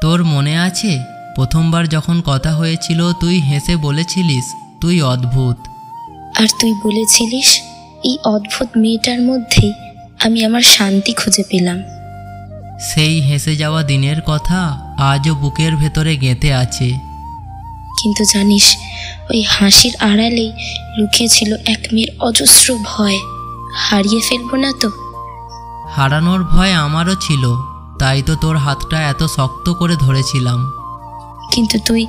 তোর মনে আছে প্রথমবার যখন কথা হয়েছিল তুই হেসে বলেছিলিস তুই অদ্ভুত। আর তুই বলেছিলিস এই অদ্ভুত মেয়েটার মধ্যেই আমি আমার শান্তি খুঁজে পেলাম। সেই হেসে যাওয়া দিনের কথা আজও বুকের ভেতরে গেঁথে আছে। কিন্তু জানিস, ওই হাসির আড়ালেই লুকিয়েছিল এক মেয়ের অজস্র ভয়। হারিয়ে ফেলবো না তো? হারানোর ভয় আমারও ছিল, তাই তো তোর হাতটা এত শক্ত করে ধরেছিলাম। কিন্তু তুই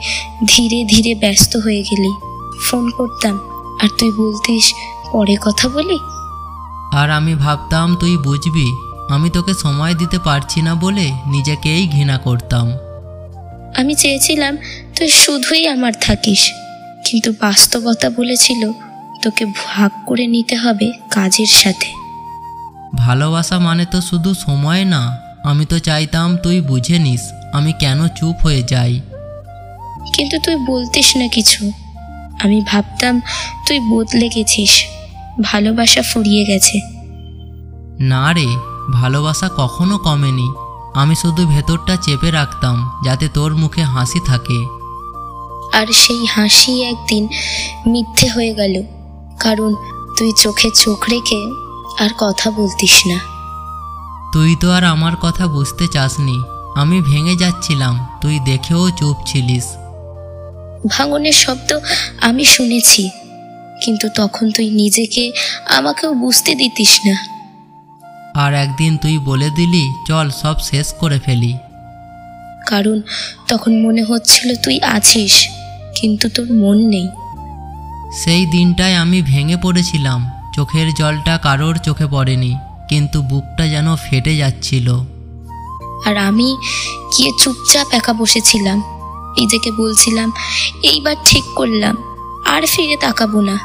ধীরে ধীরে ব্যস্ত হয়ে গেলি। ফোন করতাম আর তুই বলতিস পরে কথা বলি। আর আমি ভাবতাম তুই বুঝবি, আমি তোকে সময় দিতে পারছি না বলে নিজেকেই ঘৃণা করতাম। আমি চেয়েছিলাম তুই শুধুই আমার থাকিস, কিন্তু বাস্তবতা বলেছিল তোকে ভাগ করে নিতে হবে কাজের সাথে। ভালোবাসা মানে তো শুধু সময় না, আমি তো চাইতাম তুই বুঝে নিস আমি কেন চুপ হয়ে যাই। কিন্তু তুই বলতিস না কিছু। আমি ভাবতাম তুই বদলে গেছিস, ভালোবাসা ফুরিয়ে গেছে। না রে, ভালোবাসা কখনো কমেনি। আমি শুধু ভেতরটা চেপে রাখতাম যাতে তোর মুখে হাসি থাকে। আর সেই হাসি একদিন মিথ্যে হয়ে গেল, কারণ তুই চোখে চোখ রেখে আর কথা বলতিস না। তুই তো আর আমার কথা বুঝতে চাসনি। আমি ভেঙে যাচ্ছিলাম, তুই দেখেও চুপ ছিলিস। ভাঙনের শব্দ আমি শুনেছি, কিন্তু তখন তুই নিজেকে আমাকেও বুঝতে দিতিস না। আর একদিন তুই বলে দিলি চল সব শেষ করে ফেলি। কারণ তখন মনে হচ্ছিল তুই আছিস, কিন্তু তোর মন নেই। সেই দিনটায় আমি ভেঙে পড়েছিলাম। চোখের জলটা কারোর চোখে পড়েনি, কিন্তু বুকটা যেন ফেটে যাচ্ছিল। আর আমি গিয়ে চুপচাপ একা বসেছিলাম, নিজেকে বলছিলাম এইবার ঠিক করলাম, আর ফিরে তাকাবো না।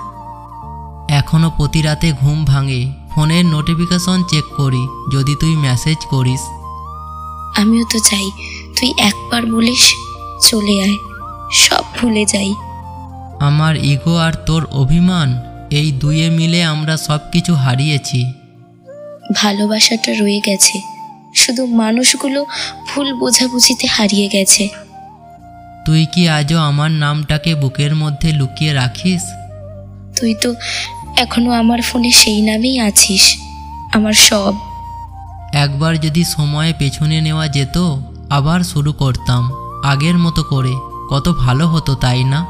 এখনো প্রতি রাতে ঘুম ভাঙে, ফোনের নোটিফিকেশন চেক করি যদি তুই মেসেজ করিস। আমিও তো চাই তুই একবার বলিস চলে আয়, সব ভুলে যাই। আমার ইগো আর তোর অভিমান, এই দুয়ে মিলে আমরা সব কিছু হারিয়েছি। ভালোবাসাটা রয়ে গেছে, শুধু মানুষগুলো ভুল বোঝাবুঝিতে হারিয়ে গেছে। তুই কি আজও আমার নামটাকে বুকের মধ্যে লুকিয়ে রাখিস? তুই তো এখনো আমার ফোনে সেই নামেই আছিস, আমার সব। একবার যদি সময়ে পেছনে নেওয়া যেত, আবার শুরু করতাম আগের মতো করে, কত ভালো হতো তাই না?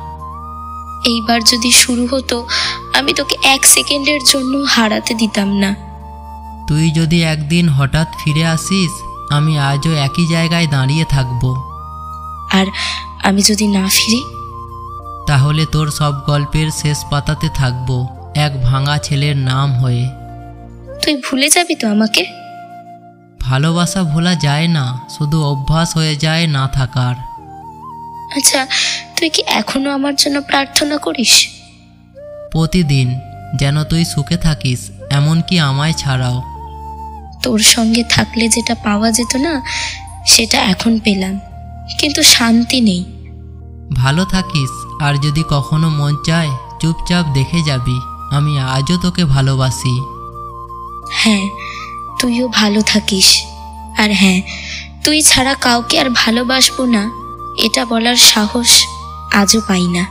এইবার যদি শুরু হতো, আমি তোকে 1 সেকেন্ডের জন্য হারাতে দিতাম না। তুই যদি একদিন হঠাৎ ফিরে আসিস, আমি আজও একই জায়গায় দাঁড়িয়ে থাকব। আর আমি যদি না ফিরি, তাহলে তোর সব গল্পের শেষ পাতাতে থাকব এক ভাঙা ছেলের নাম হয়ে। তুই ভুলে যাবি তো আমাকে? ভালোবাসা ভোলা যায় না, শুধু অভ্যাস হয়ে যায় না থাকার। আচ্ছা, তুই কি এখনো আমার জন্য প্রার্থনা করিস? প্রতিদিন, যেন তুই সুখে থাকিস, এমনকি আমায় ছাড়াও। তোর সঙ্গে থাকলে যেটা পাওয়া যেত না, সেটা এখন পেলাম, কিন্তু শান্তি নেই। ভালো থাকিস, আর যদি কখনো মন চায় চুপচাপ দেখে যাবি আমি আজও তোকে ভালোবাসি। হ্যাঁ, তুইও ভালো থাকিস। আর হ্যাঁ, তুই ছাড়া কাউকে আর ভালোবাসবো না এটা বলার সাহস আজও পাই না।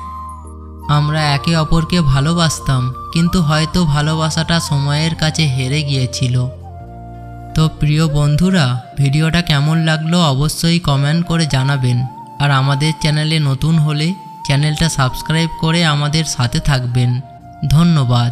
আমরা একে অপরকে ভালোবাসতাম, কিন্তু হয়তো ভালোবাসাটা সময়ের কাছে হেরে গিয়েছিল। তো প্রিয় বন্ধুরা, ভিডিওটা কেমন লাগলো অবশ্যই কমেন্ট করে জানাবেন। আর আমাদের চ্যানেলে নতুন হলে চ্যানেলটা সাবস্ক্রাইব করে আমাদের সাথে থাকবেন। ধন্যবাদ।